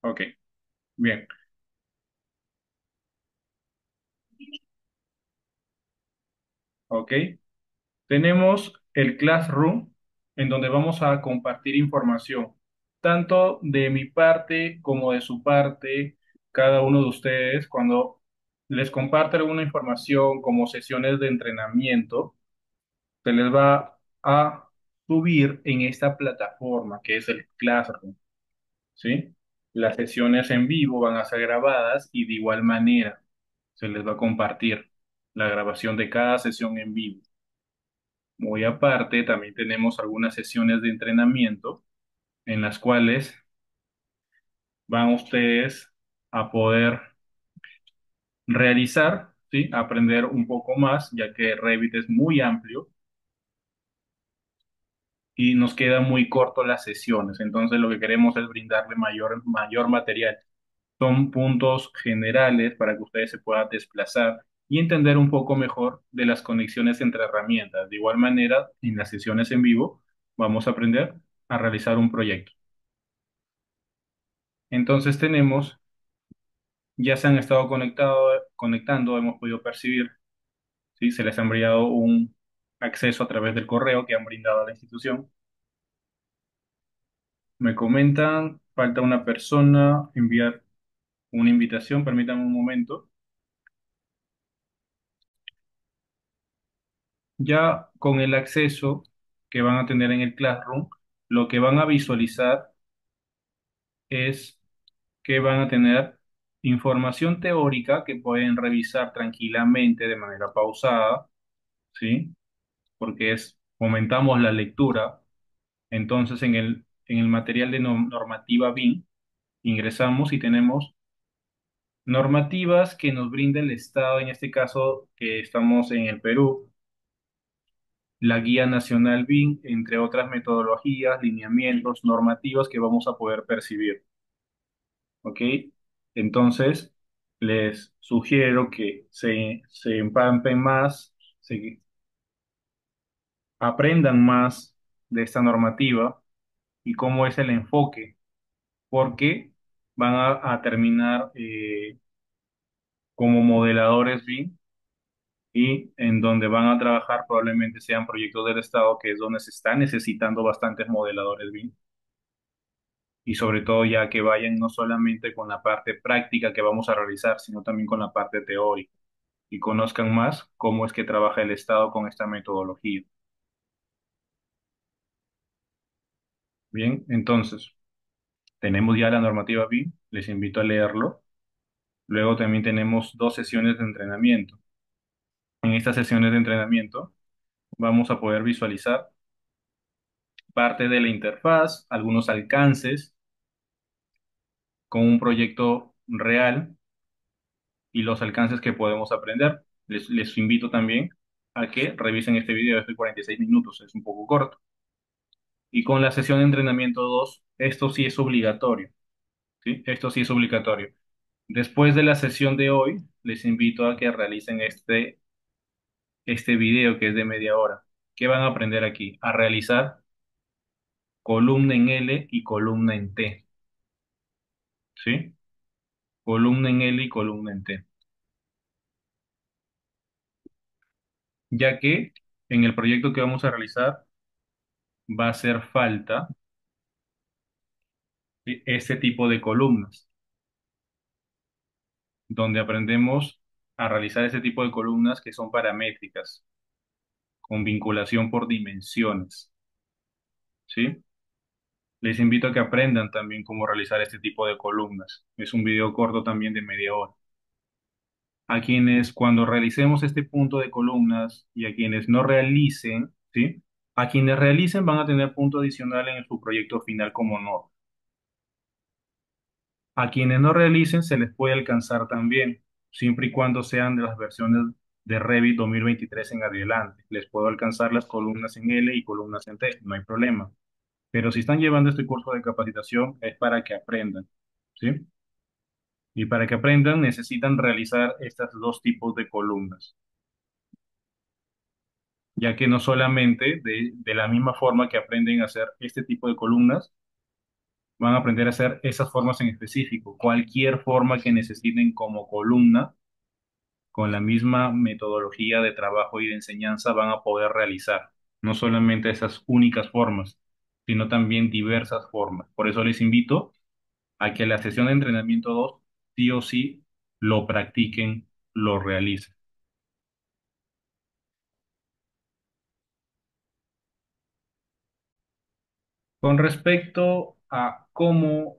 Ok, bien. Ok. Tenemos el Classroom en donde vamos a compartir información, tanto de mi parte como de su parte, cada uno de ustedes, cuando les comparte alguna información como sesiones de entrenamiento, se les va a subir en esta plataforma que es el Classroom, ¿sí? Las sesiones en vivo van a ser grabadas y de igual manera se les va a compartir la grabación de cada sesión en vivo. Muy aparte, también tenemos algunas sesiones de entrenamiento en las cuales van ustedes a poder realizar, ¿sí? Aprender un poco más, ya que Revit es muy amplio y nos quedan muy corto las sesiones. Entonces, lo que queremos es brindarle mayor material. Son puntos generales para que ustedes se puedan desplazar y entender un poco mejor de las conexiones entre herramientas. De igual manera, en las sesiones en vivo, vamos a aprender a realizar un proyecto. Entonces tenemos, ya se han estado conectando, hemos podido percibir, ¿sí? Se les ha enviado un acceso a través del correo que han brindado a la institución. Me comentan, falta una persona, enviar una invitación, permítanme un momento. Ya con el acceso que van a tener en el Classroom, lo que van a visualizar es que van a tener información teórica que pueden revisar tranquilamente de manera pausada, ¿sí? Porque fomentamos la lectura. Entonces, en el material de normativa BIM, ingresamos y tenemos normativas que nos brinda el Estado, en este caso que estamos en el Perú, la Guía Nacional BIM, entre otras metodologías, lineamientos, normativas que vamos a poder percibir. ¿Ok? Entonces, les sugiero que se empampen más, se aprendan más de esta normativa y cómo es el enfoque, porque van a terminar como modeladores BIM y en donde van a trabajar probablemente sean proyectos del Estado, que es donde se están necesitando bastantes modeladores BIM y sobre todo ya que vayan no solamente con la parte práctica que vamos a realizar, sino también con la parte teórica y conozcan más cómo es que trabaja el Estado con esta metodología. Bien, entonces, tenemos ya la normativa BIM, les invito a leerlo. Luego también tenemos dos sesiones de entrenamiento. En estas sesiones de entrenamiento vamos a poder visualizar parte de la interfaz, algunos alcances con un proyecto real y los alcances que podemos aprender. Les invito también a que revisen este video, es de 46 minutos, es un poco corto. Y con la sesión de entrenamiento 2 esto sí es obligatorio, ¿sí? Esto sí es obligatorio. Después de la sesión de hoy, les invito a que realicen este video que es de media hora. ¿Qué van a aprender aquí? A realizar columna en L y columna en T, ¿sí? Columna en L y columna en T. Ya que en el proyecto que vamos a realizar va a hacer falta, ¿sí? Este tipo de columnas, donde aprendemos a realizar este tipo de columnas que son paramétricas, con vinculación por dimensiones, ¿sí? Les invito a que aprendan también cómo realizar este tipo de columnas. Es un video corto también de media hora. A quienes cuando realicemos este punto de columnas y a quienes no realicen, ¿sí? A quienes realicen van a tener punto adicional en su proyecto final como no. A quienes no realicen se les puede alcanzar también, siempre y cuando sean de las versiones de Revit 2023 en adelante. Les puedo alcanzar las columnas en L y columnas en T, no hay problema. Pero si están llevando este curso de capacitación es para que aprendan, ¿sí? Y para que aprendan necesitan realizar estos dos tipos de columnas, ya que no solamente de la misma forma que aprenden a hacer este tipo de columnas, Van a aprender a hacer esas formas en específico. Cualquier forma que necesiten como columna, con la misma metodología de trabajo y de enseñanza, van a poder realizar. No solamente esas únicas formas, sino también diversas formas. Por eso les invito a que la sesión de entrenamiento 2 sí o sí lo practiquen, lo realicen. Con respecto a cómo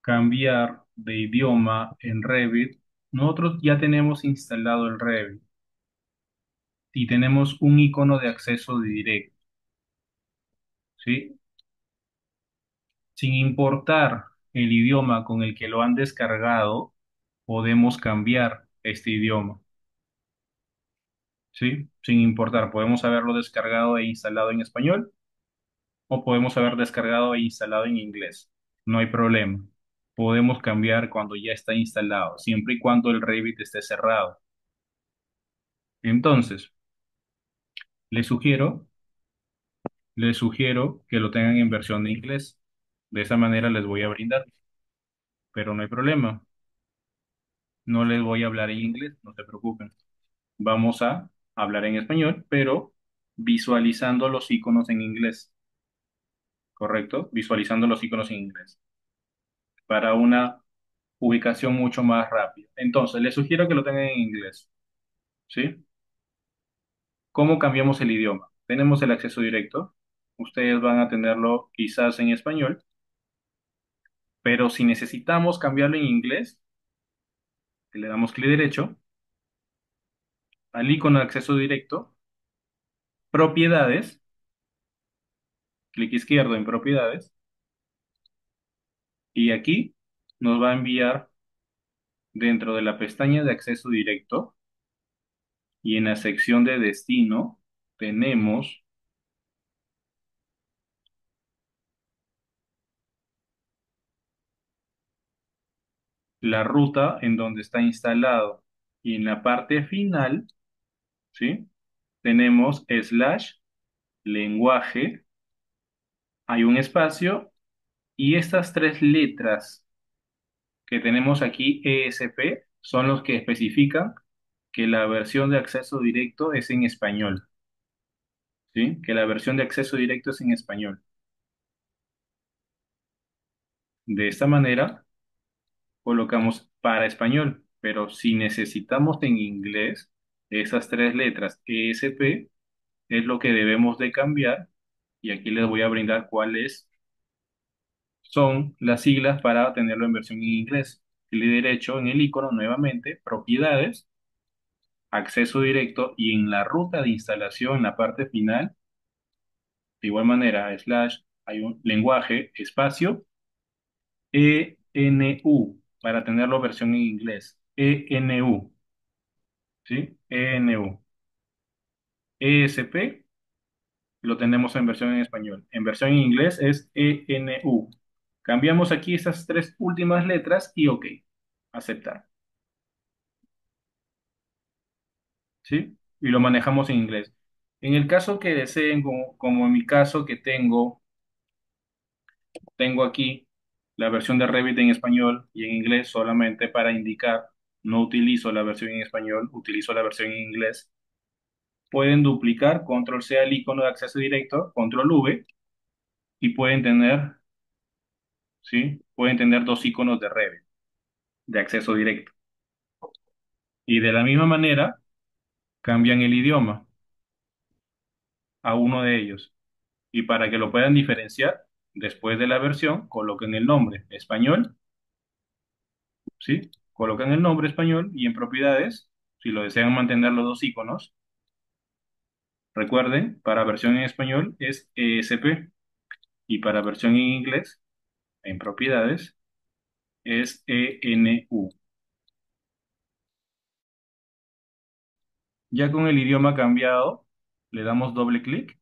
cambiar de idioma en Revit, nosotros ya tenemos instalado el Revit y tenemos un icono de acceso directo, ¿sí? Sin importar el idioma con el que lo han descargado, podemos cambiar este idioma, ¿sí? Sin importar, podemos haberlo descargado e instalado en español o podemos haber descargado e instalado en inglés. No hay problema. Podemos cambiar cuando ya está instalado, siempre y cuando el Revit esté cerrado. Entonces, les sugiero, les sugiero que lo tengan en versión de inglés. De esa manera les voy a brindar, pero no hay problema. No les voy a hablar en inglés, no se preocupen. Vamos a hablar en español, pero visualizando los iconos en inglés, ¿correcto? Visualizando los iconos en inglés para una ubicación mucho más rápida. Entonces, les sugiero que lo tengan en inglés, ¿sí? ¿Cómo cambiamos el idioma? Tenemos el acceso directo. Ustedes van a tenerlo quizás en español, pero si necesitamos cambiarlo en inglés, le damos clic derecho al icono de acceso directo, propiedades, clic izquierdo en propiedades, y aquí nos va a enviar dentro de la pestaña de acceso directo y en la sección de destino tenemos la ruta en donde está instalado y en la parte final, ¿sí? Tenemos slash lenguaje, hay un espacio y estas tres letras que tenemos aquí, ESP, son los que especifican que la versión de acceso directo es en español, ¿sí? Que la versión de acceso directo es en español. De esta manera colocamos para español, pero si necesitamos en inglés, esas tres letras ESP es lo que debemos de cambiar y aquí les voy a brindar cuáles son las siglas para tenerlo en versión en inglés. Clic derecho en el icono nuevamente, propiedades, acceso directo y en la ruta de instalación, en la parte final, de igual manera, slash, hay un lenguaje, espacio, ENU, para tenerlo versión en inglés. ENU, ¿sí? ENU. ESP lo tenemos en versión en español. En versión en inglés es ENU. Cambiamos aquí esas tres últimas letras y OK, aceptar, ¿sí? Y lo manejamos en inglés. En el caso que deseen, como en mi caso que tengo aquí la versión de Revit en español y en inglés solamente para indicar, no utilizo la versión en español, utilizo la versión en inglés. Pueden duplicar, control C el icono de acceso directo, control V, y pueden tener, ¿sí? Pueden tener dos iconos de Revit, de acceso directo. Y de la misma manera, cambian el idioma a uno de ellos. Y para que lo puedan diferenciar, después de la versión, coloquen el nombre español, ¿sí? Colocan el nombre español y en propiedades, si lo desean mantener los dos iconos, recuerden, para versión en español es ESP y para versión en inglés, en propiedades, es ENU. Ya con el idioma cambiado, le damos doble clic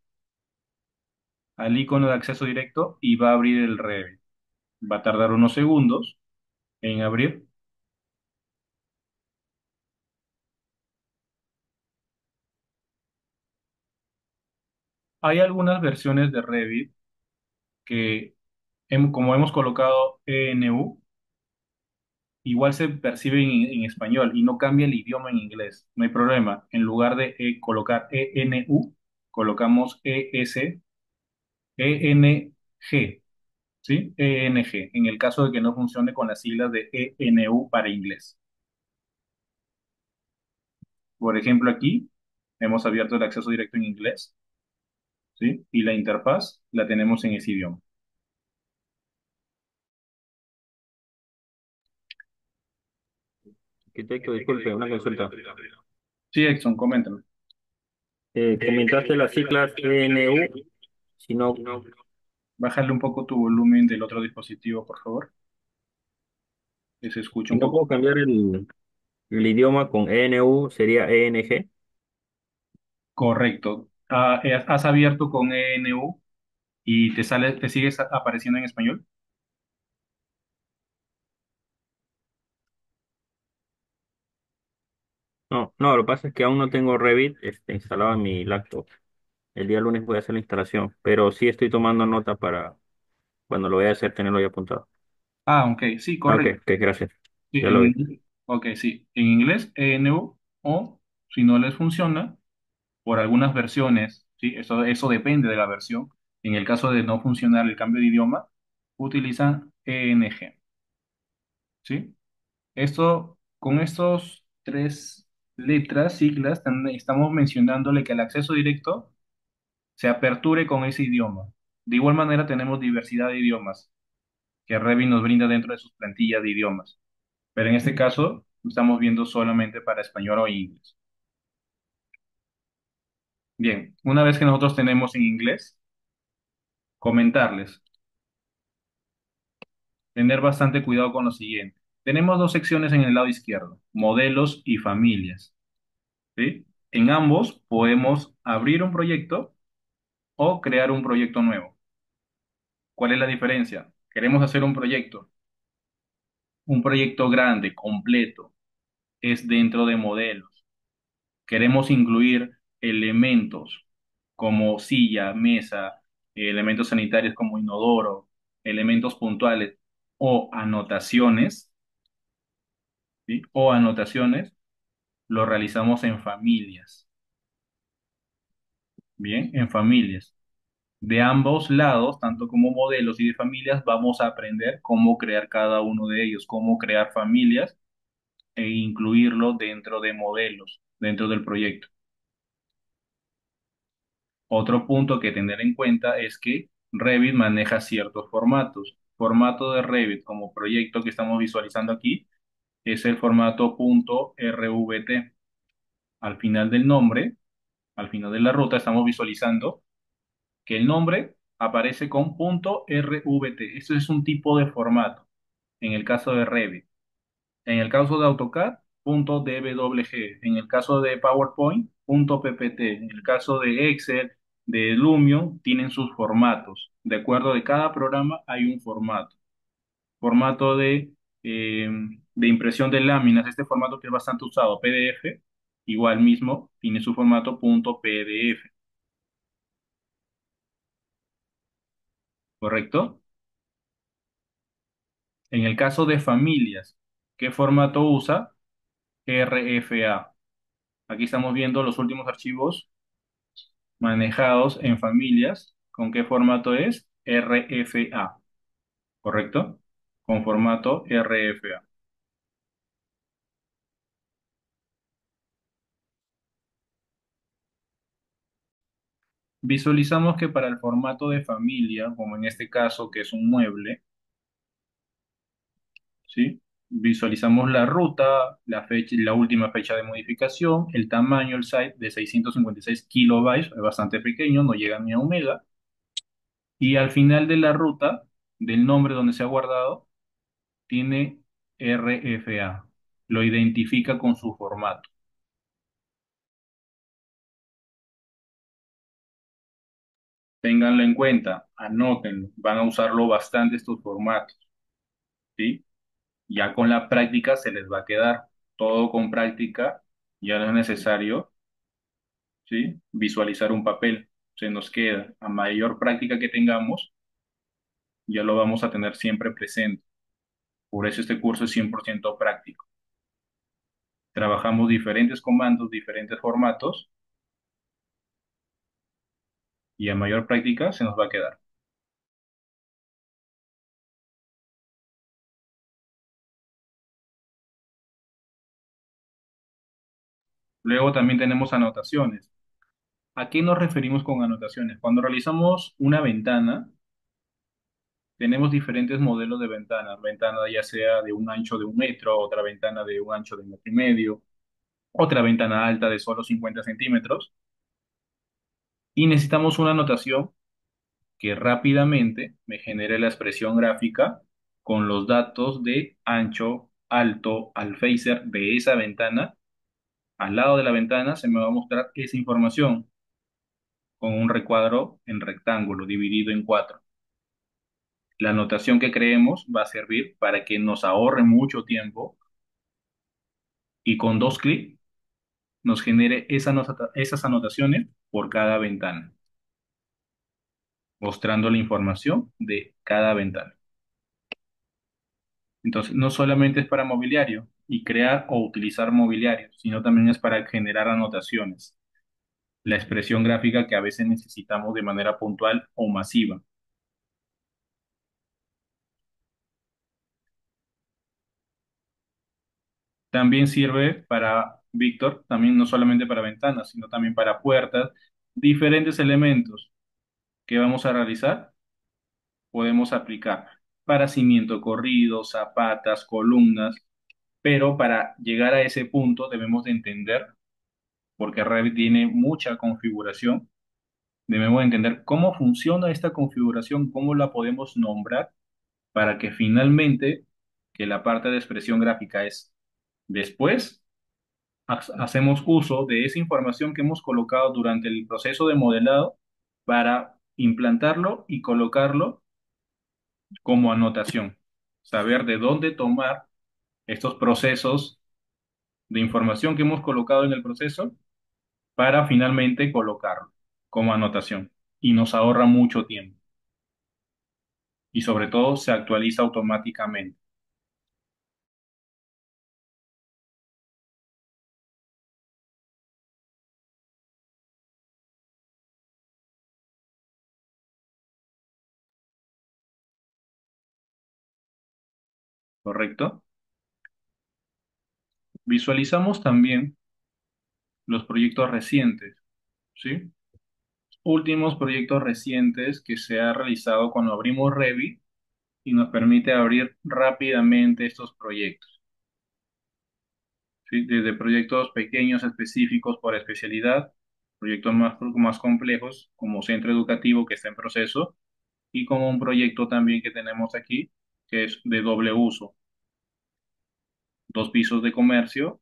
al icono de acceso directo y va a abrir el Revit. Va a tardar unos segundos en abrir. Hay algunas versiones de Revit que Como hemos colocado ENU, igual se percibe en español y no cambia el idioma en inglés. No hay problema. En lugar de colocar ENU, colocamos ENG, ¿sí? ENG, en el caso de que no funcione con las siglas de ENU para inglés. Por ejemplo, aquí hemos abierto el acceso directo en inglés, ¿sí? Y la interfaz la tenemos en ese idioma. Arquitecto, disculpe, una consulta. Sí, Exxon, coméntame. Comentaste las siglas ENU, si no, Bájale un poco tu volumen del otro dispositivo, por favor, que se escuche si un no poco. puedo cambiar el idioma con ENU, sería ENG. Correcto. Has abierto con ENU y te sigues apareciendo en español. No, no, lo que pasa es que aún no tengo Revit instalado en mi laptop. El día lunes voy a hacer la instalación, pero sí estoy tomando nota para cuando lo voy a hacer tenerlo ya apuntado. Ah, ok, sí, Ah, ok, correcto. ok, gracias. Sí, Ya lo vi. ok, sí. En inglés, ENU, o si no les funciona, por algunas versiones, ¿sí? Eso depende de la versión. En el caso de no funcionar el cambio de idioma, utilizan ENG, ¿sí? Con estos tres letras, siglas, estamos mencionándole que el acceso directo se aperture con ese idioma. De igual manera, tenemos diversidad de idiomas que Revit nos brinda dentro de sus plantillas de idiomas. Pero en este caso, estamos viendo solamente para español o inglés. Bien, una vez que nosotros tenemos en inglés, comentarles, tener bastante cuidado con lo siguiente. Tenemos dos secciones en el lado izquierdo, modelos y familias, ¿sí? En ambos podemos abrir un proyecto o crear un proyecto nuevo. ¿Cuál es la diferencia? Queremos hacer un proyecto grande, completo, es dentro de modelos. Queremos incluir elementos como silla, mesa, elementos sanitarios como inodoro, elementos puntuales o anotaciones, ¿sí? O anotaciones, lo realizamos en familias, ¿bien? En familias. De ambos lados, tanto como modelos y de familias, vamos a aprender cómo crear cada uno de ellos, cómo crear familias e incluirlo dentro de modelos, dentro del proyecto. Otro punto que tener en cuenta es que Revit maneja ciertos formatos. Formato de Revit como proyecto que estamos visualizando aquí es el formato .rvt. Al final del nombre, al final de la ruta, estamos visualizando que el nombre aparece con .rvt. Eso es un tipo de formato en el caso de Revit. En el caso de AutoCAD, .dwg. En el caso de PowerPoint, .ppt. En el caso de Excel, de Lumion, tienen sus formatos. De acuerdo de cada programa hay un formato. Formato eh, de impresión de láminas, este formato que es bastante usado, PDF, igual mismo, tiene su formato .pdf, ¿correcto? En el caso de familias, ¿qué formato usa? RFA. Aquí estamos viendo los últimos archivos manejados en familias. ¿Con qué formato es? RFA, ¿correcto? Con formato RFA. Visualizamos que para el formato de familia, como en este caso que es un mueble, ¿sí? Visualizamos la ruta, la fecha, la última fecha de modificación, el tamaño, el size de 656 kilobytes, es bastante pequeño, no llega ni a un mega, y al final de la ruta, del nombre donde se ha guardado, tiene RFA, lo identifica con su formato. Ténganlo en cuenta, anótenlo, van a usarlo bastante estos formatos, ¿sí? Ya con la práctica se les va a quedar, todo con práctica, ya no es necesario, ¿sí? Visualizar un papel, se nos queda, a mayor práctica que tengamos, ya lo vamos a tener siempre presente. Por eso este curso es 100% práctico. Trabajamos diferentes comandos, diferentes formatos y a mayor práctica se nos va a quedar. Luego también tenemos anotaciones. ¿A qué nos referimos con anotaciones? Cuando realizamos una ventana, tenemos diferentes modelos de ventanas. Ventana ya sea de un ancho de 1 metro, otra ventana de un ancho de 1,5 metros, otra ventana alta de solo 50 centímetros. Y necesitamos una anotación que rápidamente me genere la expresión gráfica con los datos de ancho, alto, al phaser de esa ventana. Al lado de la ventana se me va a mostrar esa información con un recuadro en rectángulo dividido en cuatro. La anotación que creemos va a servir para que nos ahorre mucho tiempo y con dos clics nos genere esas anotaciones por cada ventana, mostrando la información de cada ventana. Entonces, no solamente es para mobiliario y crear o utilizar mobiliario, sino también es para generar anotaciones, la expresión gráfica que a veces necesitamos de manera puntual o masiva. También sirve para, Víctor, también no solamente para ventanas, sino también para puertas, diferentes elementos que vamos a realizar, podemos aplicar para cimiento corrido, zapatas, columnas, pero para llegar a ese punto debemos de entender, porque Revit tiene mucha configuración, debemos entender cómo funciona esta configuración, cómo la podemos nombrar para que finalmente, que la parte de expresión gráfica es después, hacemos uso de esa información que hemos colocado durante el proceso de modelado para implantarlo y colocarlo como anotación. Saber de dónde tomar estos procesos de información que hemos colocado en el proceso para finalmente colocarlo como anotación. Y nos ahorra mucho tiempo. Y sobre todo se actualiza automáticamente. ¿Correcto? Visualizamos también los proyectos recientes, ¿sí? Últimos proyectos recientes que se ha realizado cuando abrimos Revit y nos permite abrir rápidamente estos proyectos, ¿sí? Desde proyectos pequeños específicos por especialidad, proyectos más complejos como centro educativo que está en proceso y como un proyecto también que tenemos aquí que es de doble uso, 2 pisos de comercio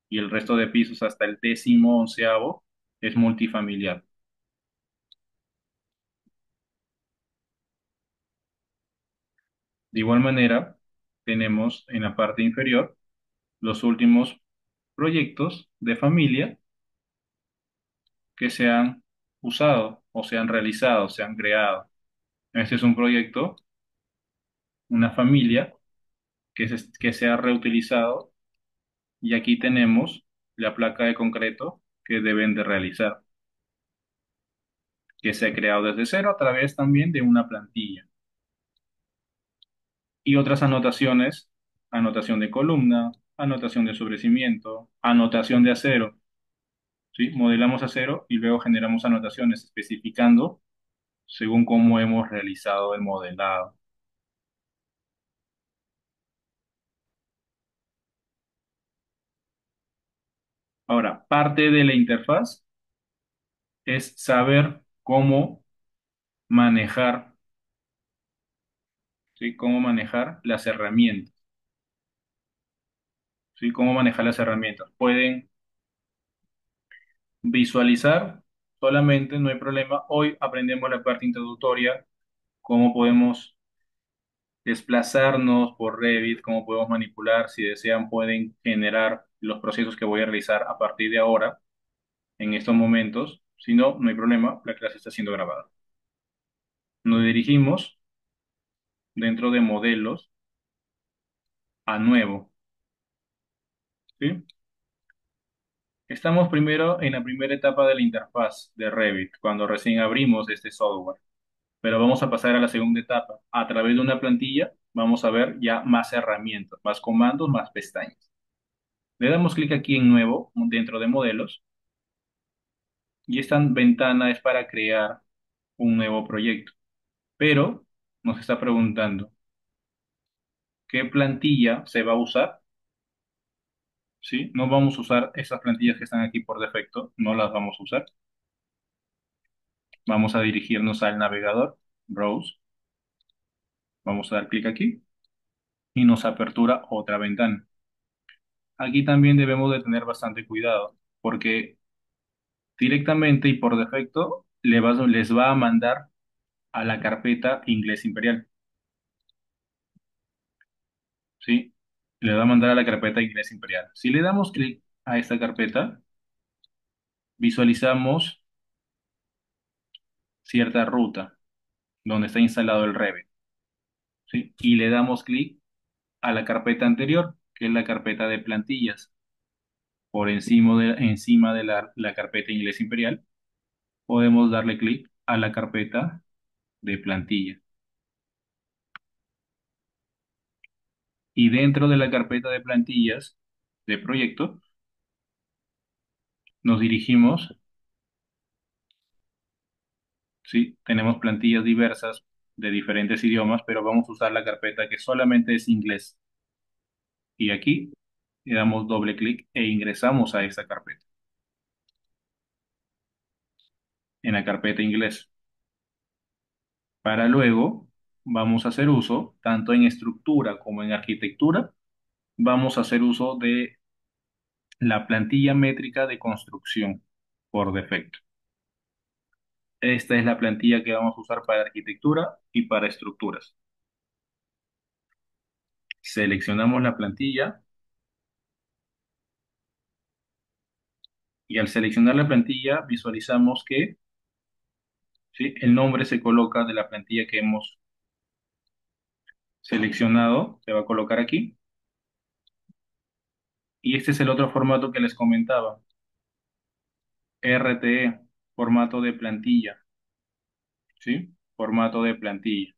y el resto de pisos hasta el 10.º, 11.º es multifamiliar. De igual manera, tenemos en la parte inferior los últimos proyectos de familia que se han usado o se han realizado, se han creado. Este es un proyecto, una familia que se ha reutilizado y aquí tenemos la placa de concreto que deben de realizar, que se ha creado desde cero a través también de una plantilla. Y otras anotaciones, anotación de columna, anotación de sobrecimiento, anotación de acero, ¿sí? Modelamos acero y luego generamos anotaciones especificando según cómo hemos realizado el modelado. Ahora, parte de la interfaz es saber cómo manejar, ¿sí? Cómo manejar las herramientas, ¿sí? Cómo manejar las herramientas. Pueden visualizar solamente, no hay problema. Hoy aprendemos la parte introductoria, cómo podemos desplazarnos por Revit, cómo podemos manipular. Si desean, pueden generar los procesos que voy a realizar a partir de ahora, en estos momentos. Si no, no hay problema, la clase está siendo grabada. Nos dirigimos dentro de modelos a nuevo, ¿sí? Estamos primero en la primera etapa de la interfaz de Revit, cuando recién abrimos este software, pero vamos a pasar a la segunda etapa. A través de una plantilla vamos a ver ya más herramientas, más comandos, más pestañas. Le damos clic aquí en nuevo, dentro de modelos, y esta ventana es para crear un nuevo proyecto. Pero nos está preguntando, ¿qué plantilla se va a usar? ¿Sí? No vamos a usar esas plantillas que están aquí por defecto, no las vamos a usar. Vamos a dirigirnos al navegador, Browse, vamos a dar clic aquí y nos apertura otra ventana. Aquí también debemos de tener bastante cuidado, porque directamente y por defecto les va a mandar a la carpeta Inglés Imperial, ¿sí? Le va a mandar a la carpeta Inglés Imperial. Si le damos clic a esta carpeta, visualizamos cierta ruta donde está instalado el Revit, ¿sí? Y le damos clic a la carpeta anterior, que es la carpeta de plantillas, por encima de la carpeta Inglés Imperial, podemos darle clic a la carpeta de plantilla. Y dentro de la carpeta de plantillas de proyecto, nos dirigimos, ¿sí? Tenemos plantillas diversas de diferentes idiomas, pero vamos a usar la carpeta que solamente es inglés. Y aquí le damos doble clic e ingresamos a esa carpeta, en la carpeta inglés. Para luego vamos a hacer uso, tanto en estructura como en arquitectura, vamos a hacer uso de la plantilla métrica de construcción por defecto. Esta es la plantilla que vamos a usar para arquitectura y para estructuras. Seleccionamos la plantilla y al seleccionar la plantilla visualizamos que, ¿sí?, el nombre se coloca de la plantilla que hemos seleccionado, se va a colocar aquí. Y este es el otro formato que les comentaba, RTE, formato de plantilla, ¿sí? Formato de plantilla.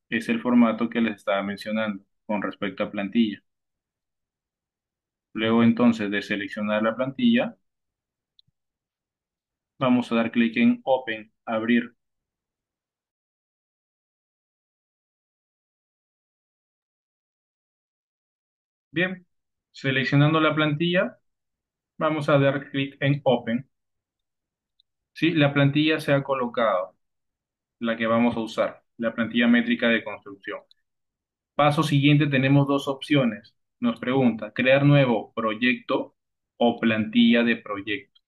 Es el formato que les estaba mencionando con respecto a plantilla. Luego entonces de seleccionar la plantilla, vamos a dar clic en Open, abrir. Bien, seleccionando la plantilla, vamos a dar clic en Open. Sí, la plantilla se ha colocado, la que vamos a usar, la plantilla métrica de construcción. Paso siguiente, tenemos dos opciones. Nos pregunta, crear nuevo proyecto o plantilla de proyecto.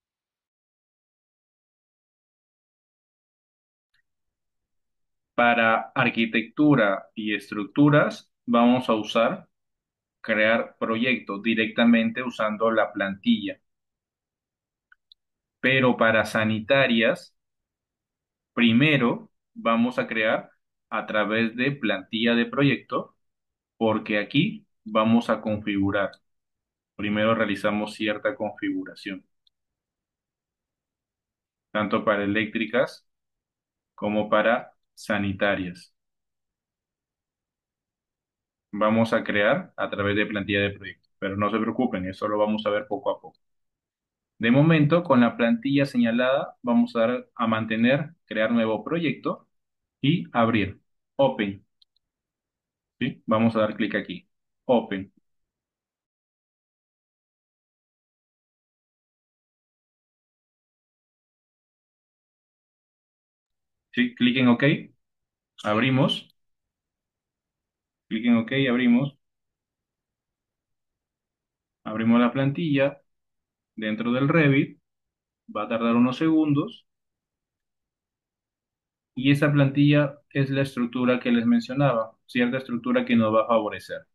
Para arquitectura y estructuras, vamos a usar crear proyecto directamente usando la plantilla. Pero para sanitarias, primero vamos a crear a través de plantilla de proyecto, porque aquí vamos a configurar. Primero realizamos cierta configuración, tanto para eléctricas como para sanitarias. Vamos a crear a través de plantilla de proyecto, pero no se preocupen, eso lo vamos a ver poco a poco. De momento, con la plantilla señalada, vamos a dar a mantener, crear nuevo proyecto y abrir. Open, ¿sí? Vamos a dar clic aquí. Open, ¿sí? Clic en OK, abrimos. Clic en OK, abrimos. Abrimos la plantilla dentro del Revit. Va a tardar unos segundos. Y esa plantilla es la estructura que les mencionaba, cierta estructura que nos va a favorecer.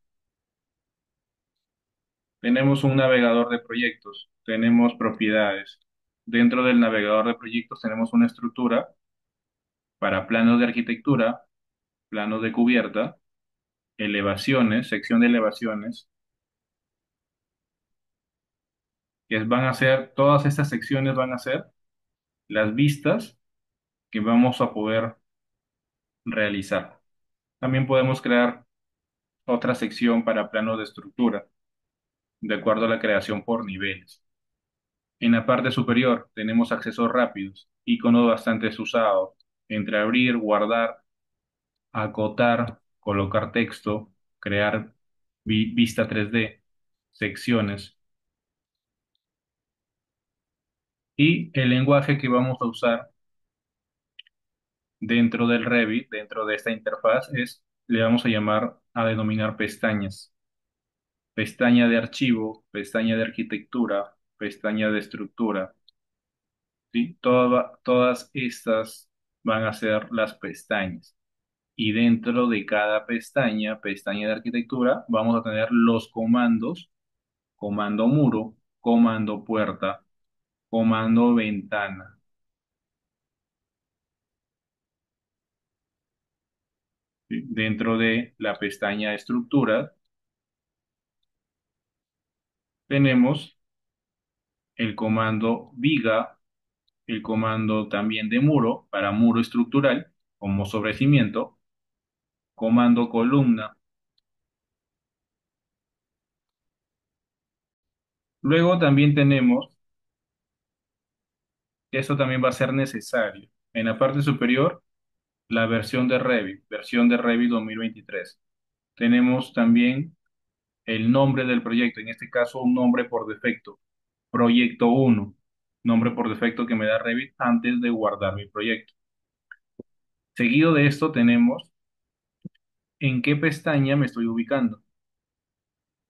Tenemos un navegador de proyectos, tenemos propiedades. Dentro del navegador de proyectos tenemos una estructura para planos de arquitectura, plano de cubierta, elevaciones, sección de elevaciones, que van a ser, todas estas secciones van a ser las vistas que vamos a poder realizar. También podemos crear otra sección para plano de estructura, de acuerdo a la creación por niveles. En la parte superior tenemos accesos rápidos, iconos bastante usados, entre abrir, guardar, acotar, colocar texto, crear vista 3D, secciones y el lenguaje que vamos a usar dentro del Revit, dentro de esta interfaz, le vamos a llamar a denominar pestañas. Pestaña de archivo, pestaña de arquitectura, pestaña de estructura, ¿sí? Todas estas van a ser las pestañas. Y dentro de cada pestaña, pestaña de arquitectura, vamos a tener los comandos: comando muro, comando puerta, comando ventana. ¿Sí? Dentro de la pestaña estructura tenemos el comando viga, el comando también de muro para muro estructural como sobre cimiento, comando columna. Luego también tenemos, que esto también va a ser necesario, en la parte superior, la versión de Revit 2023. Tenemos también el nombre del proyecto, en este caso un nombre por defecto, proyecto uno, nombre por defecto que me da Revit antes de guardar mi proyecto. Seguido de esto tenemos en qué pestaña me estoy ubicando,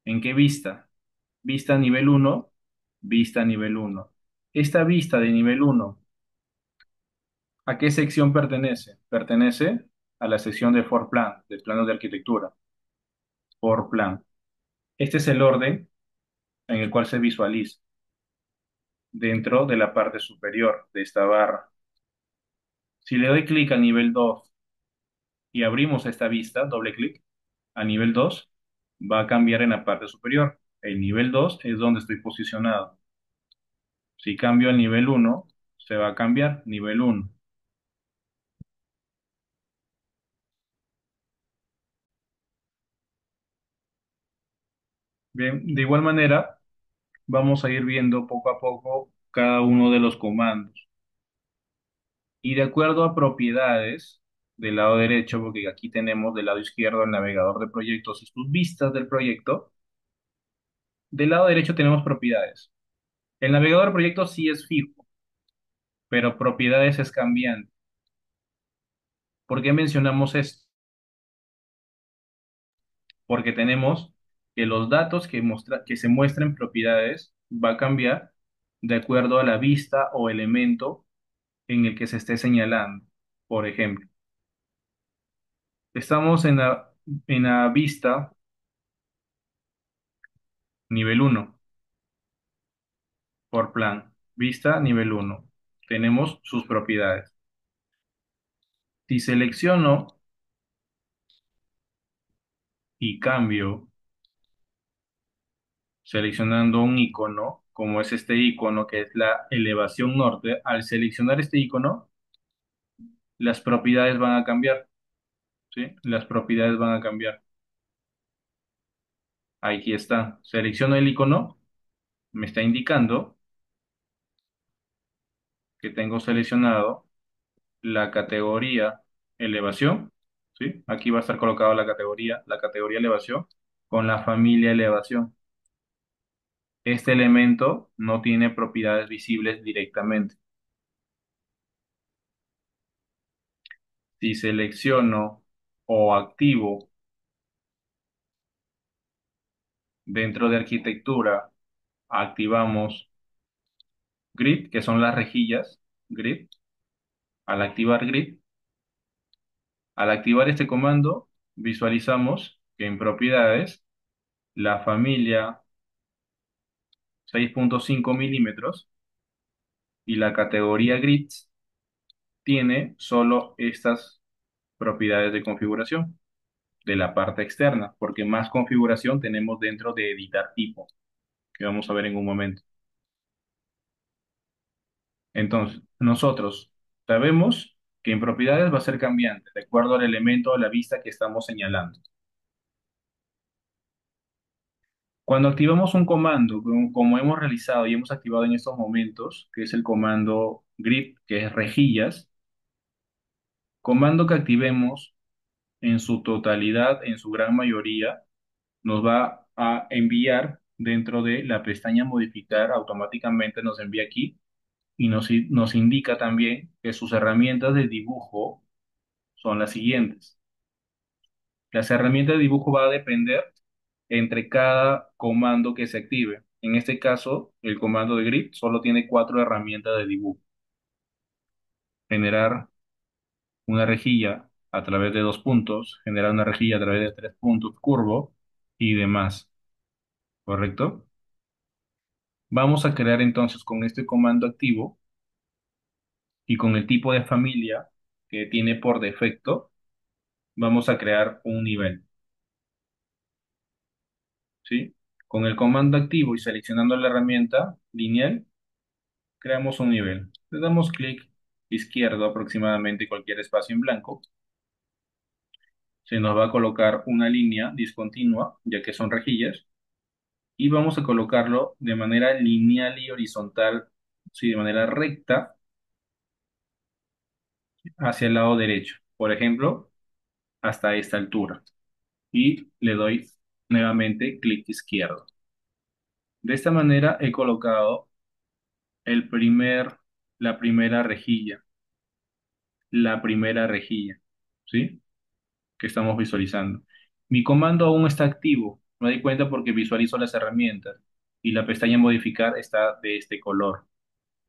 en qué vista. Vista nivel uno, vista nivel uno. Esta vista de nivel uno, ¿a qué sección pertenece? Pertenece a la sección de For Plan, de planos de arquitectura. For Plan. Este es el orden en el cual se visualiza dentro de la parte superior de esta barra. Si le doy clic a nivel 2 y abrimos esta vista, doble clic, a nivel 2 va a cambiar en la parte superior. El nivel 2 es donde estoy posicionado. Si cambio al nivel uno, se va a cambiar nivel uno. Bien, de igual manera, vamos a ir viendo poco a poco cada uno de los comandos. Y de acuerdo a propiedades del lado derecho, porque aquí tenemos del lado izquierdo el navegador de proyectos y sus vistas del proyecto, del lado derecho tenemos propiedades. El navegador de proyectos sí es fijo, pero propiedades es cambiante. ¿Por qué mencionamos esto? Porque tenemos que los datos que se muestran en propiedades va a cambiar de acuerdo a la vista o elemento en el que se esté señalando. Por ejemplo, estamos en la vista nivel uno por plan. Vista nivel uno. Tenemos sus propiedades. Si selecciono y cambio seleccionando un icono, como es este icono que es la elevación norte, al seleccionar este icono, las propiedades van a cambiar, ¿sí? Las propiedades van a cambiar. Aquí está. Selecciono el icono, me está indicando que tengo seleccionado la categoría elevación, ¿sí? Aquí va a estar colocado la categoría elevación con la familia elevación. Este elemento no tiene propiedades visibles directamente. Si selecciono o activo dentro de arquitectura, activamos grid, que son las rejillas, grid. Al activar grid, al activar este comando, visualizamos que en propiedades, la familia 6.5 milímetros y la categoría grids tiene solo estas propiedades de configuración de la parte externa, porque más configuración tenemos dentro de editar tipo, que vamos a ver en un momento. Entonces, nosotros sabemos que en propiedades va a ser cambiante, de acuerdo al elemento a la vista que estamos señalando. Cuando activamos un comando, como hemos realizado y hemos activado en estos momentos, que es el comando grep, que es rejillas, comando que activemos en su totalidad, en su gran mayoría, nos va a enviar dentro de la pestaña modificar, automáticamente nos envía aquí y nos indica también que sus herramientas de dibujo son las siguientes. Las herramientas de dibujo va a depender entre cada comando que se active. En este caso, el comando de grep solo tiene cuatro herramientas de dibujo. Generar una rejilla a través de dos puntos, generar una rejilla a través de tres puntos, curvo y demás. ¿Correcto? Vamos a crear entonces con este comando activo y con el tipo de familia que tiene por defecto, vamos a crear un nivel, ¿sí? Con el comando activo y seleccionando la herramienta lineal, creamos un nivel. Le damos clic izquierdo aproximadamente cualquier espacio en blanco. Se nos va a colocar una línea discontinua, ya que son rejillas, y vamos a colocarlo de manera lineal y horizontal, sí, de manera recta hacia el lado derecho. Por ejemplo, hasta esta altura. Y le doy nuevamente clic izquierdo. De esta manera he colocado el primer, la primera rejilla, ¿sí? Que estamos visualizando. Mi comando aún está activo, me doy cuenta porque visualizo las herramientas y la pestaña modificar está de este color.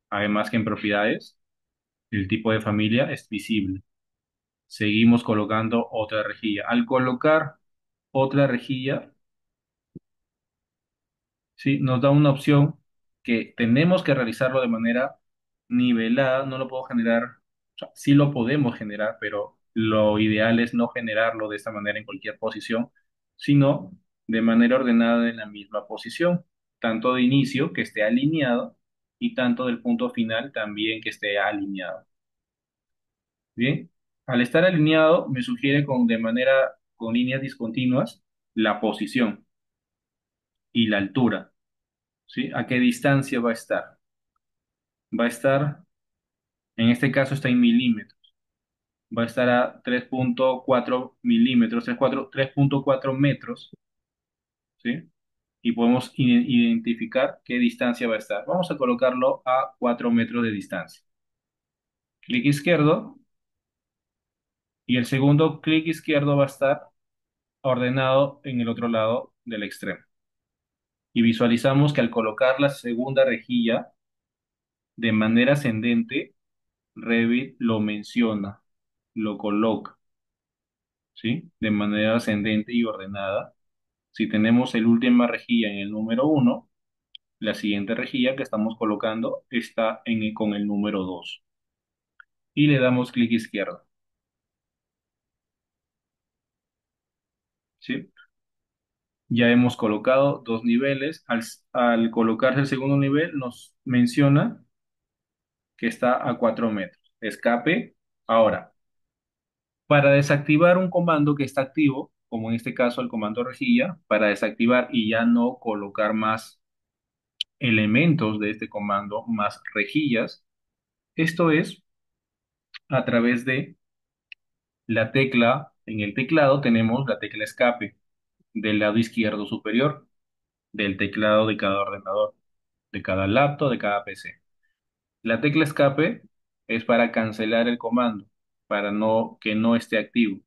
Además que en propiedades, el tipo de familia es visible. Seguimos colocando otra rejilla. Al colocar otra rejilla, ¿sí? Nos da una opción que tenemos que realizarlo de manera nivelada, no lo puedo generar, o sea, sí lo podemos generar, pero lo ideal es no generarlo de esta manera en cualquier posición, sino de manera ordenada en la misma posición, tanto de inicio que esté alineado y tanto del punto final también que esté alineado. Bien, al estar alineado me sugiere con líneas discontinuas la posición y la altura. ¿Sí? ¿A qué distancia va a estar? Va a estar, en este caso está en milímetros, va a estar a 3.4 milímetros, 3.4 metros, ¿sí? Y podemos identificar qué distancia va a estar. Vamos a colocarlo a 4 metros de distancia. Clic izquierdo y el segundo clic izquierdo va a estar ordenado en el otro lado del extremo. Y visualizamos que al colocar la segunda rejilla de manera ascendente, Revit lo menciona, lo coloca, ¿sí? De manera ascendente y ordenada. Si tenemos el última rejilla en el número uno, la siguiente rejilla que estamos colocando está con el número 2. Y le damos clic izquierdo, ¿sí? Ya hemos colocado dos niveles. Al colocarse el segundo nivel nos menciona que está a 4 metros. Escape. Ahora, para desactivar un comando que está activo, como en este caso el comando rejilla, para desactivar y ya no colocar más elementos de este comando, más rejillas, esto es a través de la tecla, en el teclado tenemos la tecla escape del lado izquierdo superior del teclado de cada ordenador, de cada laptop, de cada PC. La tecla escape es para cancelar el comando, para que no esté activo.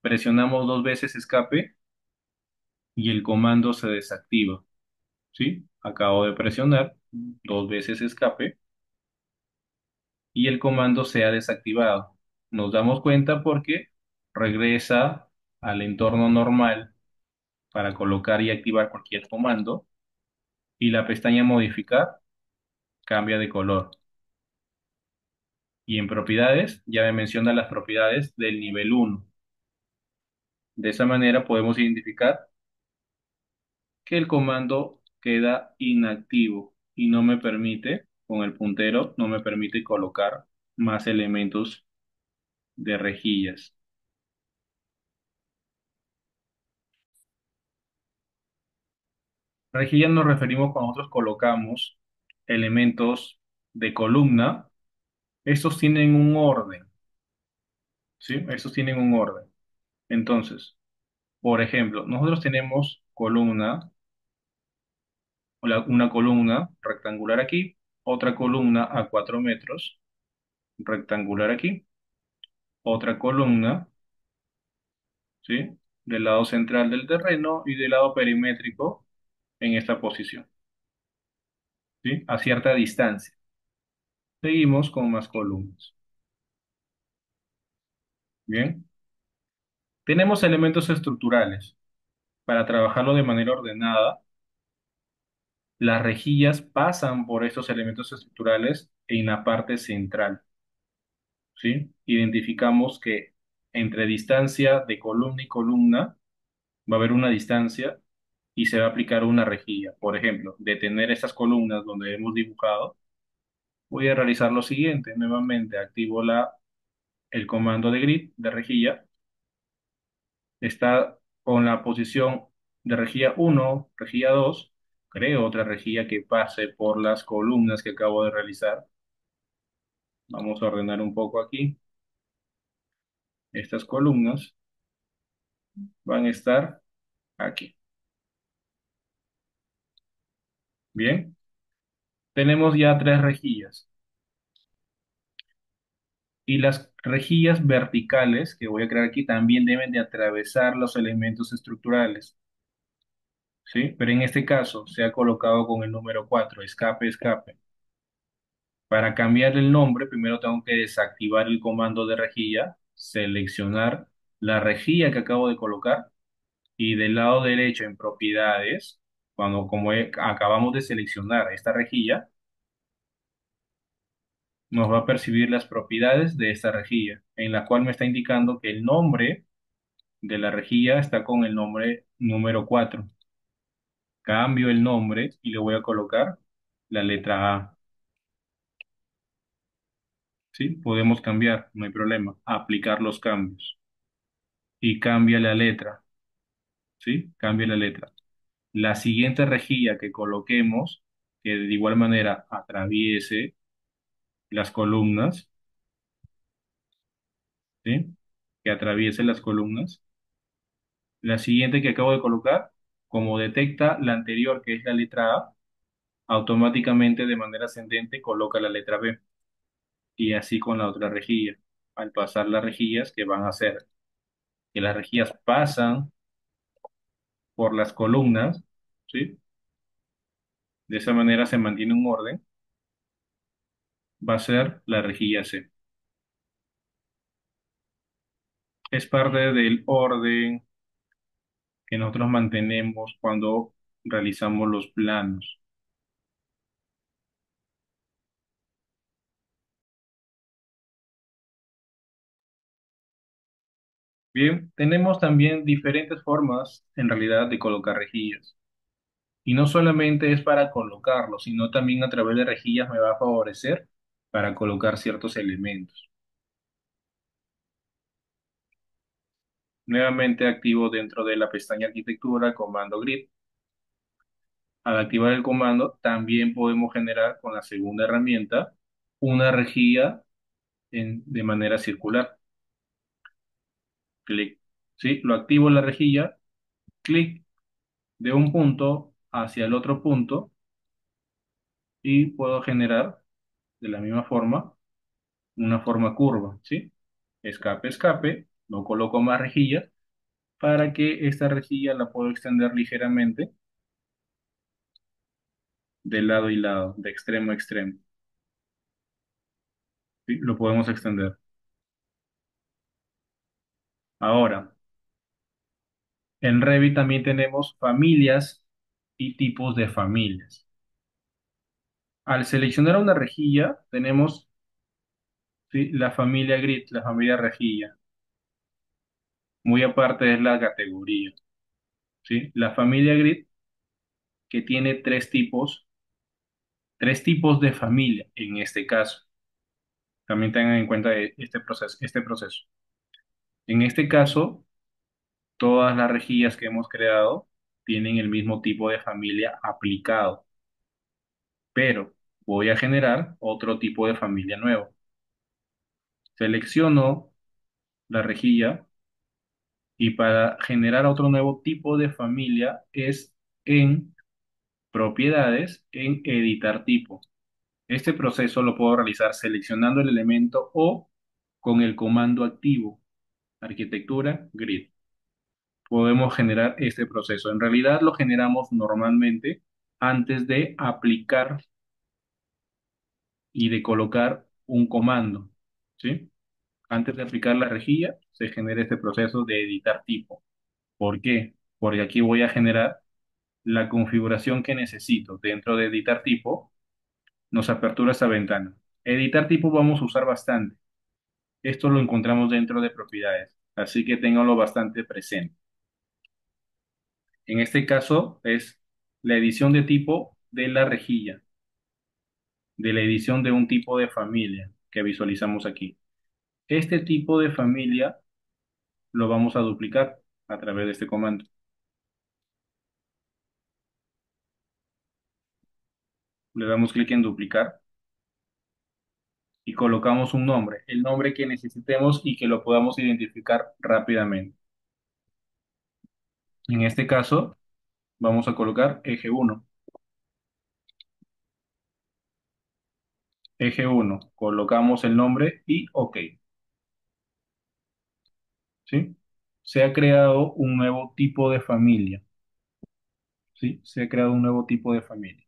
Presionamos dos veces escape y el comando se desactiva, ¿sí? Acabo de presionar dos veces escape y el comando se ha desactivado. Nos damos cuenta porque regresa al entorno normal para colocar y activar cualquier comando y la pestaña modificar cambia de color. Y en propiedades ya me menciona las propiedades del nivel uno. De esa manera podemos identificar que el comando queda inactivo y no me permite, con el puntero, no me permite colocar más elementos de rejillas. Rejillas nos referimos cuando nosotros colocamos elementos de columna. Estos tienen un orden, ¿sí? Estos tienen un orden. Entonces, por ejemplo, nosotros tenemos columna, una columna rectangular aquí, otra columna a 4 metros, rectangular aquí, otra columna, ¿sí? Del lado central del terreno y del lado perimétrico en esta posición, ¿sí? A cierta distancia. Seguimos con más columnas. Bien. Tenemos elementos estructurales. Para trabajarlo de manera ordenada, las rejillas pasan por estos elementos estructurales en la parte central, ¿sí? Identificamos que entre distancia de columna y columna va a haber una distancia y se va a aplicar una rejilla. Por ejemplo, detener estas columnas donde hemos dibujado, voy a realizar lo siguiente. Nuevamente activo el comando de grid de rejilla. Está con la posición de rejilla uno, rejilla 2. Creo otra rejilla que pase por las columnas que acabo de realizar. Vamos a ordenar un poco aquí. Estas columnas van a estar aquí. Bien, tenemos ya tres rejillas. Y las rejillas verticales que voy a crear aquí también deben de atravesar los elementos estructurales, ¿sí? Pero en este caso se ha colocado con el número 4, escape, escape. Para cambiar el nombre, primero tengo que desactivar el comando de rejilla, seleccionar la rejilla que acabo de colocar y del lado derecho en propiedades, acabamos de seleccionar esta rejilla, nos va a percibir las propiedades de esta rejilla, en la cual me está indicando que el nombre de la rejilla está con el nombre número 4. Cambio el nombre y le voy a colocar la letra A. ¿Sí? Podemos cambiar, no hay problema. Aplicar los cambios. Y cambia la letra. ¿Sí? Cambia la letra. La siguiente rejilla que coloquemos, que de igual manera atraviese las columnas, ¿sí? Que atraviese las columnas. La siguiente que acabo de colocar, como detecta la anterior, que es la letra A, automáticamente de manera ascendente coloca la letra B. Y así con la otra rejilla. Al pasar las rejillas, que van a hacer que las rejillas pasan por las columnas, ¿sí? De esa manera se mantiene un orden, va a ser la rejilla C. Es parte del orden que nosotros mantenemos cuando realizamos los planos. Bien, tenemos también diferentes formas en realidad de colocar rejillas. Y no solamente es para colocarlo, sino también a través de rejillas me va a favorecer para colocar ciertos elementos. Nuevamente activo dentro de la pestaña arquitectura, comando grid. Al activar el comando, también podemos generar con la segunda herramienta una rejilla de manera circular. Clic. ¿Sí? Lo activo la rejilla, clic de un punto hacia el otro punto y puedo generar de la misma forma una forma curva. ¿Sí? Escape, escape, no coloco más rejilla para que esta rejilla la puedo extender ligeramente de lado y lado, de extremo a extremo. ¿Sí? Lo podemos extender. Ahora, en Revit también tenemos familias y tipos de familias. Al seleccionar una rejilla, tenemos ¿sí? La familia grid, la familia rejilla, muy aparte es la categoría, ¿sí? La familia grid que tiene tres tipos de familia en este caso. También tengan en cuenta este proceso, este proceso. En este caso, todas las rejillas que hemos creado tienen el mismo tipo de familia aplicado, pero voy a generar otro tipo de familia nuevo. Selecciono la rejilla y para generar otro nuevo tipo de familia es en propiedades, en editar tipo. Este proceso lo puedo realizar seleccionando el elemento o con el comando activo, arquitectura, grid. Podemos generar este proceso. En realidad lo generamos normalmente antes de aplicar y de colocar un comando, ¿sí? Antes de aplicar la rejilla, se genera este proceso de editar tipo. ¿Por qué? Porque aquí voy a generar la configuración que necesito. Dentro de editar tipo, nos apertura esta ventana. Editar tipo vamos a usar bastante. Esto lo encontramos dentro de propiedades, así que ténganlo bastante presente. En este caso es la edición de tipo de la rejilla, de la edición de un tipo de familia que visualizamos aquí. Este tipo de familia lo vamos a duplicar a través de este comando. Le damos clic en duplicar y colocamos un nombre, el nombre que necesitemos y que lo podamos identificar rápidamente. En este caso, vamos a colocar eje 1. Eje 1, colocamos el nombre y OK, ¿sí? Se ha creado un nuevo tipo de familia, ¿sí? Se ha creado un nuevo tipo de familia,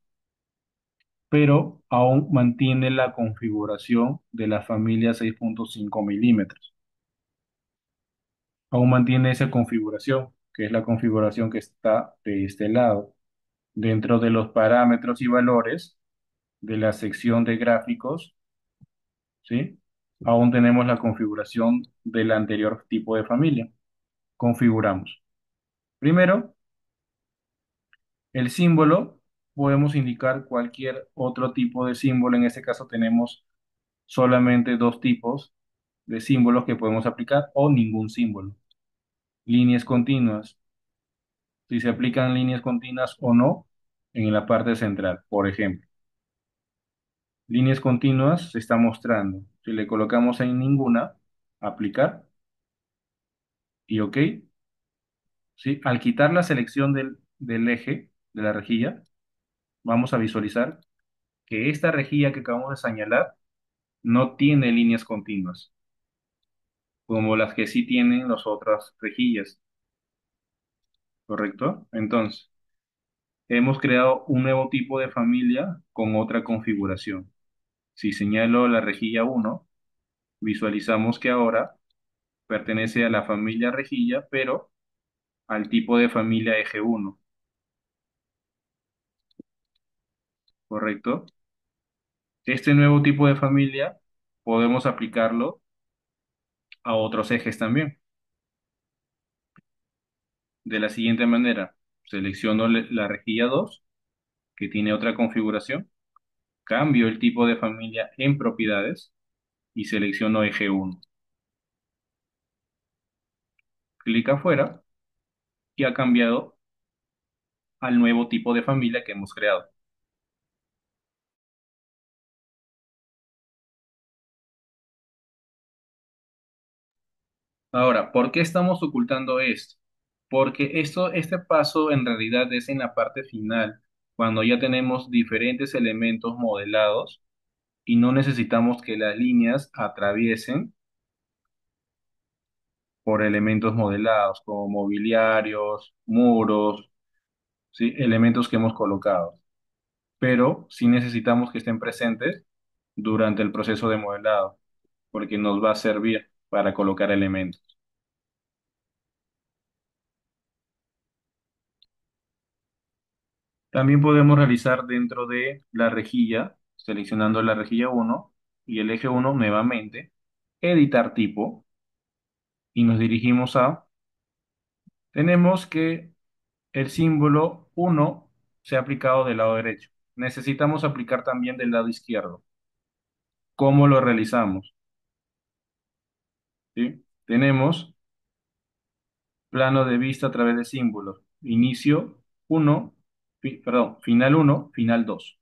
pero aún mantiene la configuración de la familia 6.5 milímetros. Aún mantiene esa configuración, que es la configuración que está de este lado. Dentro de los parámetros y valores de la sección de gráficos, ¿sí? Aún tenemos la configuración del anterior tipo de familia. Configuramos. Primero, el símbolo, podemos indicar cualquier otro tipo de símbolo. En este caso tenemos solamente dos tipos de símbolos que podemos aplicar o ningún símbolo. Líneas continuas, si se aplican líneas continuas o no en la parte central, por ejemplo. Líneas continuas se está mostrando. Si le colocamos en ninguna, aplicar y OK. ¿Sí? Al quitar la selección del eje de la rejilla, vamos a visualizar que esta rejilla que acabamos de señalar no tiene líneas continuas, como las que sí tienen las otras rejillas, ¿correcto? Entonces, hemos creado un nuevo tipo de familia con otra configuración. Si señalo la rejilla 1, visualizamos que ahora pertenece a la familia rejilla, pero al tipo de familia eje 1, ¿correcto? Este nuevo tipo de familia podemos aplicarlo a otros ejes también. De la siguiente manera, selecciono la rejilla 2, que tiene otra configuración, cambio el tipo de familia en propiedades y selecciono eje 1. Clic afuera y ha cambiado al nuevo tipo de familia que hemos creado. Ahora, ¿por qué estamos ocultando esto? Porque este paso en realidad es en la parte final, cuando ya tenemos diferentes elementos modelados y no necesitamos que las líneas atraviesen por elementos modelados, como mobiliarios, muros, ¿sí? Elementos que hemos colocado. Pero sí necesitamos que estén presentes durante el proceso de modelado, porque nos va a servir para colocar elementos. También podemos realizar dentro de la rejilla, seleccionando la rejilla 1, y el eje uno nuevamente, editar tipo, y nos dirigimos a, tenemos que el símbolo uno se ha aplicado del lado derecho. Necesitamos aplicar también del lado izquierdo. ¿Cómo lo realizamos? ¿Sí? Tenemos plano de vista a través de símbolos. Inicio uno, perdón, final uno, final 2.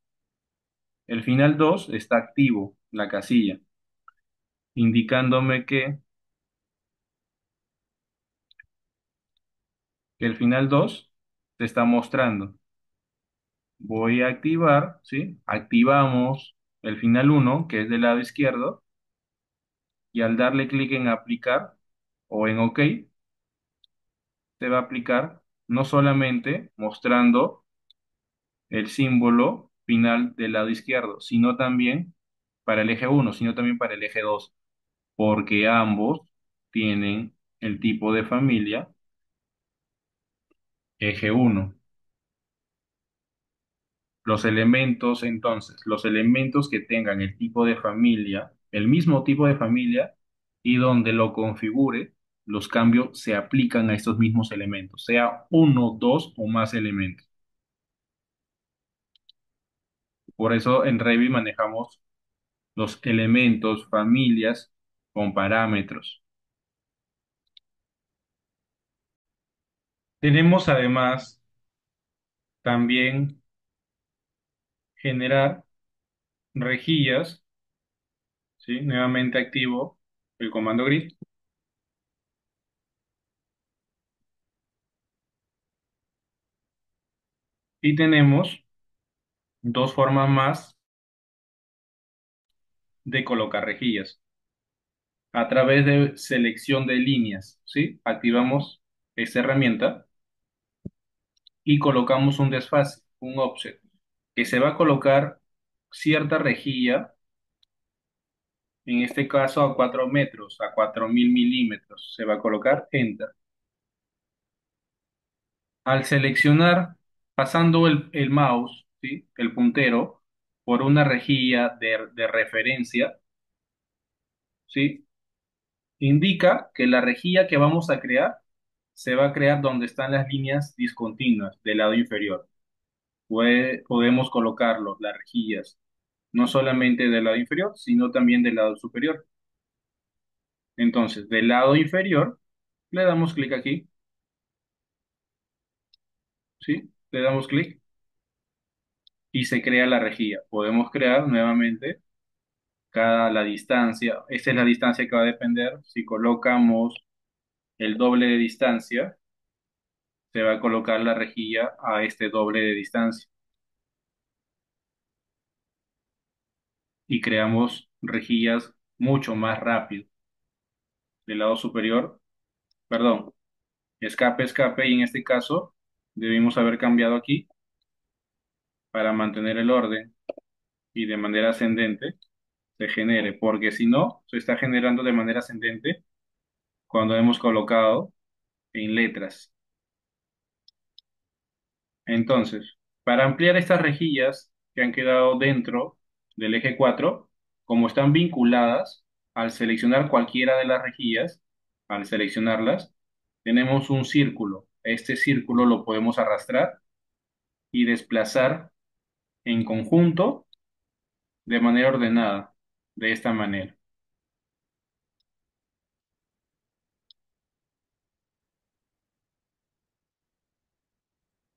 El final 2 está activo, la casilla, indicándome que el final 2 se está mostrando. Voy a activar, ¿sí? Activamos el final uno, que es del lado izquierdo, y al darle clic en aplicar o en OK, se va a aplicar no solamente mostrando el símbolo final del lado izquierdo, sino también para el eje uno, sino también para el eje 2, porque ambos tienen el tipo de familia eje uno. Los elementos que tengan el tipo de familia, el mismo tipo de familia, y donde lo configure, los cambios se aplican a estos mismos elementos, sea uno, dos o más elementos. Por eso en Revit manejamos los elementos, familias con parámetros. Tenemos además también generar rejillas, ¿sí? Nuevamente activo el comando grid y tenemos dos formas más de colocar rejillas. A través de selección de líneas, ¿sí? Activamos esta herramienta y colocamos un desfase, un offset, que se va a colocar cierta rejilla, en este caso a 4 metros, a 4000 milímetros. Se va a colocar Enter. Al seleccionar, pasando el mouse, ¿sí? El puntero, por una rejilla de referencia, ¿sí? Indica que la rejilla que vamos a crear se va a crear donde están las líneas discontinuas del lado inferior. Podemos colocarlo, las rejillas, no solamente del lado inferior, sino también del lado superior. Entonces, del lado inferior, le damos clic aquí, ¿sí? Le damos clic y se crea la rejilla. Podemos crear nuevamente la distancia. Esta es la distancia que va a depender. Si colocamos el doble de distancia, se va a colocar la rejilla a este doble de distancia. Y creamos rejillas mucho más rápido. Del lado superior, perdón, escape, escape, y en este caso debimos haber cambiado aquí para mantener el orden y de manera ascendente se genere, porque si no, se está generando de manera ascendente cuando hemos colocado en letras. Entonces, para ampliar estas rejillas que han quedado dentro del eje 4, como están vinculadas, al seleccionar cualquiera de las rejillas, al seleccionarlas, tenemos un círculo. Este círculo lo podemos arrastrar y desplazar en conjunto de manera ordenada, de esta manera.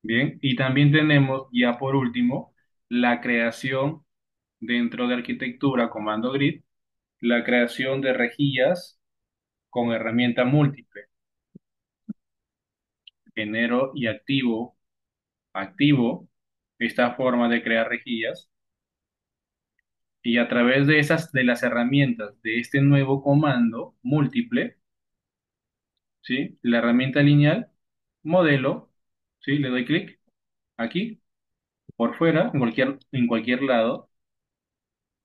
Bien, y también tenemos ya por último la creación dentro de arquitectura, comando grid, la creación de rejillas con herramienta múltiple. Genero y activo esta forma de crear rejillas y a través de de las herramientas de este nuevo comando múltiple, ¿sí? La herramienta lineal, modelo, ¿sí? Le doy clic aquí, por fuera, en cualquier lado,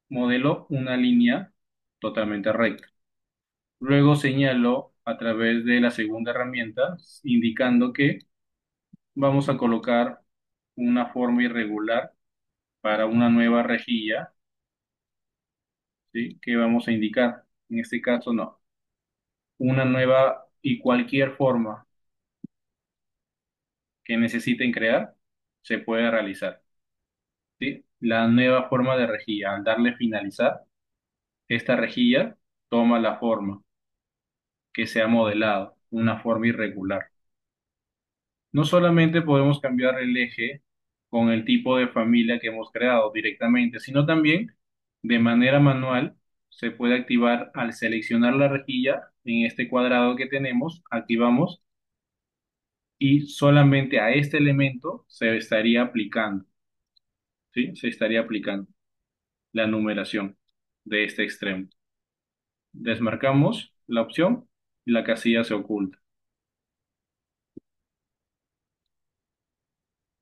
modelo una línea totalmente recta. Luego señalo a través de la segunda herramienta, indicando que vamos a colocar una forma irregular para una nueva rejilla, ¿sí? ¿Qué vamos a indicar? En este caso, no. Una nueva y cualquier forma que necesiten crear se puede realizar, ¿sí? La nueva forma de rejilla, al darle finalizar, esta rejilla toma la forma que se ha modelado, una forma irregular. No solamente podemos cambiar el eje con el tipo de familia que hemos creado directamente, sino también de manera manual se puede activar al seleccionar la rejilla en este cuadrado que tenemos, activamos y solamente a este elemento se estaría aplicando, ¿sí? Se estaría aplicando la numeración de este extremo. Desmarcamos la opción y la casilla se oculta.